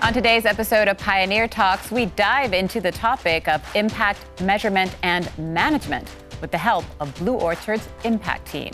On today's episode of Pioneer Talks, we dive into the topic of impact measurement and management with the help of BlueOrchard's impact team.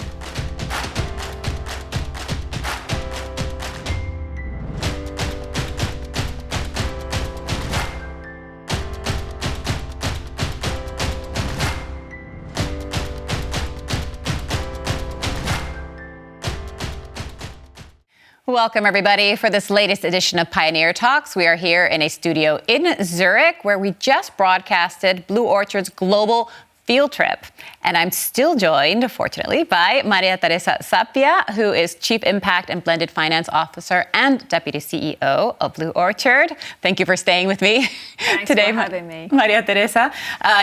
Welcome, everybody, for this latest edition of Pioneer Talks. We are here in a studio in Zurich, where we just broadcasted BlueOrchard's global field trip. And I'm still joined, fortunately, by Teresa Zappia, who is Chief Impact and Blended Finance Officer and Deputy CEO of BlueOrchard. Thank you for staying with me today, for having me. Teresa.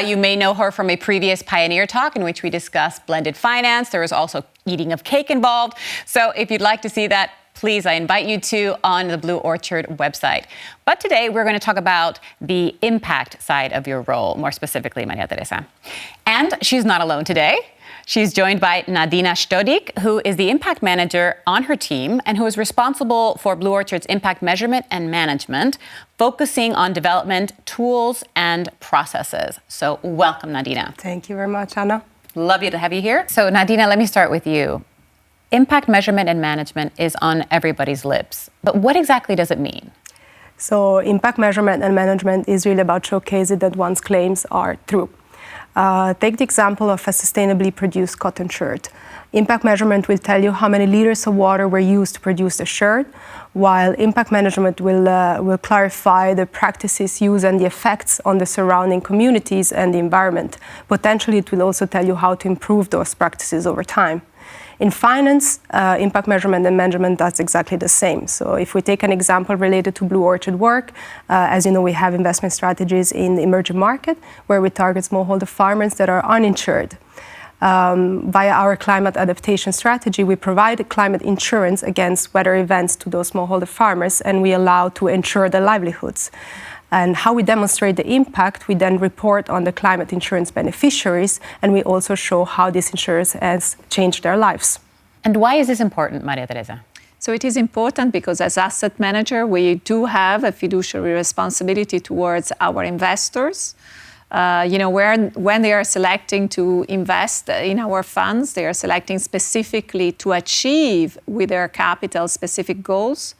You may know her from a previous Pioneer Talk in which we discussed blended finance. There was also eating of cake involved. So if you'd like to see that, please, I invite you to on the BlueOrchard website. But today we're going to talk about the impact side of your role, more specifically, Teresa. And she's not alone today. She's joined by Nadina Stodiek, who is the impact manager on her team and who is responsible for BlueOrchard's impact measurement and management, focusing on development, tools, and processes. So welcome, Nadina. Thank you very much, Anna. Love you to have you here. So Nadina, let me start with you. Impact measurement and management is on everybody's lips, but what exactly does it mean? So impact measurement and management is really about showcasing that one's claims are true. Take the example of a sustainably produced cotton shirt. Impact measurement will tell you how many liters of water were used to produce the shirt, while impact management will clarify the practices used and the effects on the surrounding communities and the environment. Potentially, it will also tell you how to improve those practices over time. In finance, impact measurement and management, that's exactly the same. So if we take an example related to BlueOrchard work, as you know, we have investment strategies in the emerging market where we target smallholder farmers that are uninsured. Via our climate adaptation strategy, we provide climate insurance against weather events to those smallholder farmers, and we allow to ensure their livelihoods. And how we demonstrate the impact, we then report on the climate insurance beneficiaries, and we also show how this insurance has changed their lives. And why is this important, Teresa? So it is important because as asset manager, we do have a fiduciary responsibility towards our investors. When they are selecting to invest in our funds, they are selecting specifically to achieve with their capital specific goals.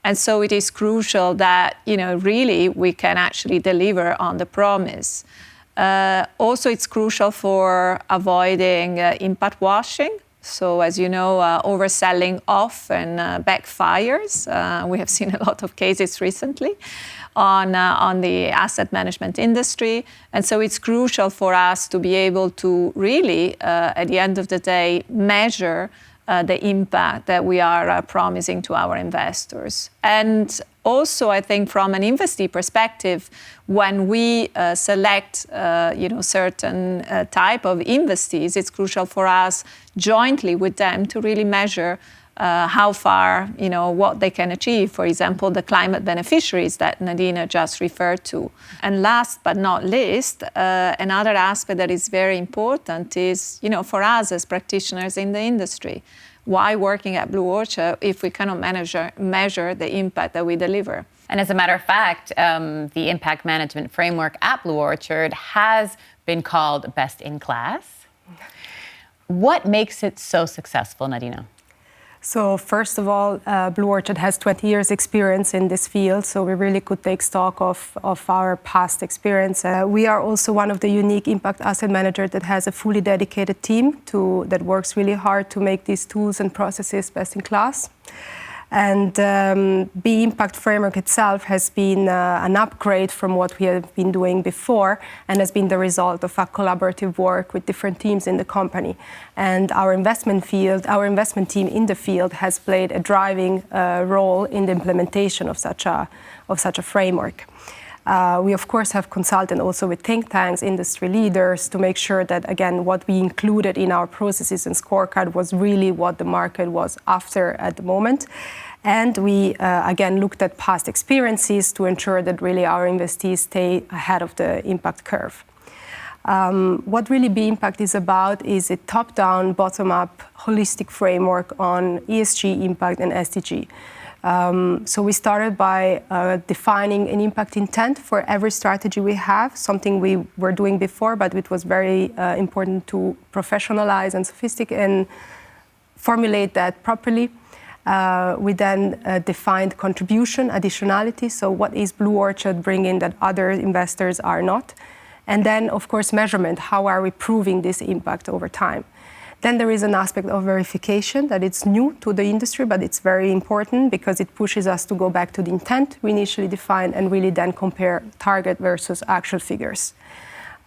And so it is crucial that, really we can actually deliver on the promise. Also, it's crucial for avoiding impact washing. So as you know, overselling often backfires. We have seen a lot of cases recently on the asset management industry. And so it's crucial for us to be able to really, at the end of the day, measure the impact that we are promising to our investors. And also, I think from an investee perspective, when we select certain type of investees, it's crucial for us jointly with them to really measure how far, what they can achieve. For example, the climate beneficiaries that Nadina just referred to. And last but not least, another aspect that is very important is, for us as practitioners in the industry, why working at BlueOrchard if we cannot measure the impact that we deliver? And as a matter of fact, the impact management framework at BlueOrchard has been called best in class. What makes it so successful, Nadina? So first of all, BlueOrchard has 20 years experience in this field, so we really could take stock of our past experience. We are also one of the unique impact asset managers that has a fully dedicated team that works really hard to make these tools and processes best in class. And the impact framework itself has been an upgrade from what we have been doing before and has been the result of a collaborative work with different teams in the company. And our investment team in the field has played a driving role in the implementation of such a framework. We, of course, have consulted also with think tanks, industry leaders, to make sure that, again, what we included in our processes and scorecard was really what the market was after at the moment. And we, again, looked at past experiences to ensure that really our investees stay ahead of the impact curve. What really B-Impact is about is a top-down, bottom-up, holistic framework on ESG, impact, and SDG. So we started by defining an impact intent for every strategy we have, something we were doing before, but it was very important to professionalize and sophisticate and formulate that properly. We then defined contribution, additionality, so what is BlueOrchard bringing that other investors are not? And then, of course, measurement, how are we proving this impact over time? Then there is an aspect of verification that it's new to the industry, but it's very important because it pushes us to go back to the intent we initially defined and really then compare target versus actual figures.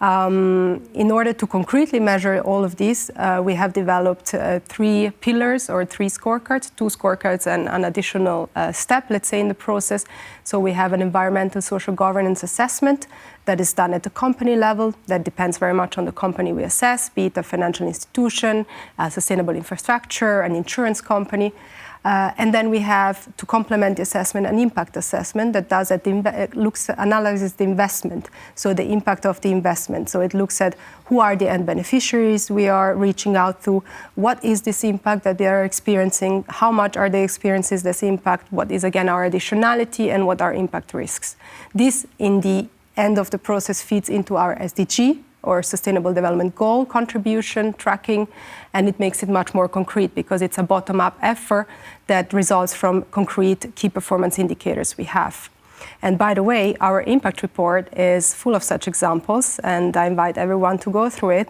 In order to concretely measure all of this, we have developed 3 pillars or 3 scorecards, 2 scorecards and an additional step, let's say, in the process. So we have an environmental social governance assessment that is done at the company level. That depends very much on the company we assess, be it a financial institution, a sustainable infrastructure, an insurance company. And then we have, to complement the assessment, an impact assessment that does analyzes the investment, so the impact of the investment. So it looks at who are the end beneficiaries we are reaching out to, what is this impact that they are experiencing, how much are they experiencing this impact, what is again our additionality, and what are impact risks. This, in the end of the process, feeds into our SDG, or Sustainable Development Goal contribution tracking, and it makes it much more concrete because it's a bottom-up effort that results from concrete key performance indicators we have. And by the way, our impact report is full of such examples, and I invite everyone to go through it.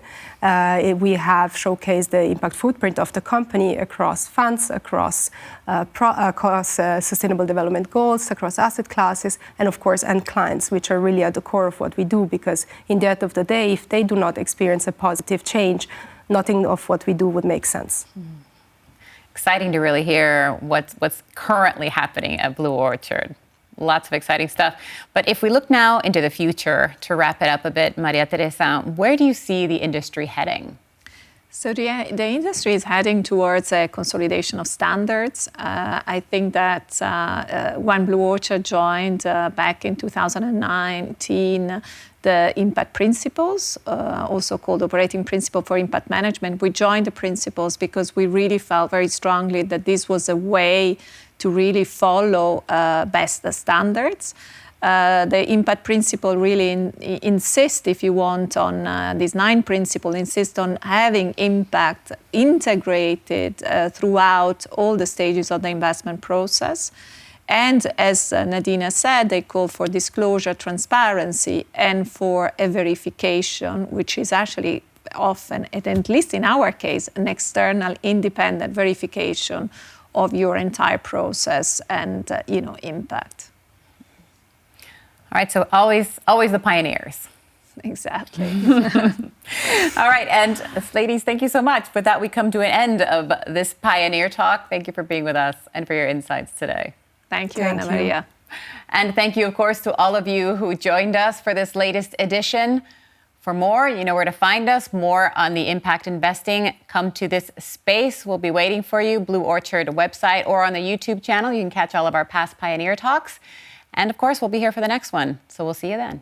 We have showcased the impact footprint of the company across funds, across sustainable development goals, across asset classes, and of course, end clients, which are really at the core of what we do, because in the end of the day, if they do not experience a positive change, nothing of what we do would make sense. Exciting to really hear what's currently happening at BlueOrchard. Lots of exciting stuff. But if we look now into the future, to wrap it up a bit, Maria Teresa, where do you see the industry heading? So the industry is heading towards a consolidation of standards. I think that when BlueOrchard joined back in 2019, the impact principles, also called operating principle for impact management, we joined the principles because we really felt very strongly that this was a way to really follow best standards. The impact principle really insists, if you want, on these 9 principles, insist on having impact integrated throughout all the stages of the investment process. And as Nadina said, they call for disclosure, transparency, and for a verification, which is actually often, at least in our case, an external independent verification of your entire process and impact. All right, so always the pioneers. Exactly. All right, and ladies, thank you so much. With that, we come to an end of this Pioneer Talk. Thank you for being with us and for your insights today. Thank you, Ana Maria. And thank you, of course, to all of you who joined us for this latest edition. For more, you know where to find us, more on the impact investing. Come to this space. We'll be waiting for you, BlueOrchard website or on the YouTube channel. You can catch all of our past Pioneer Talks. And of course, we'll be here for the next one. So we'll see you then.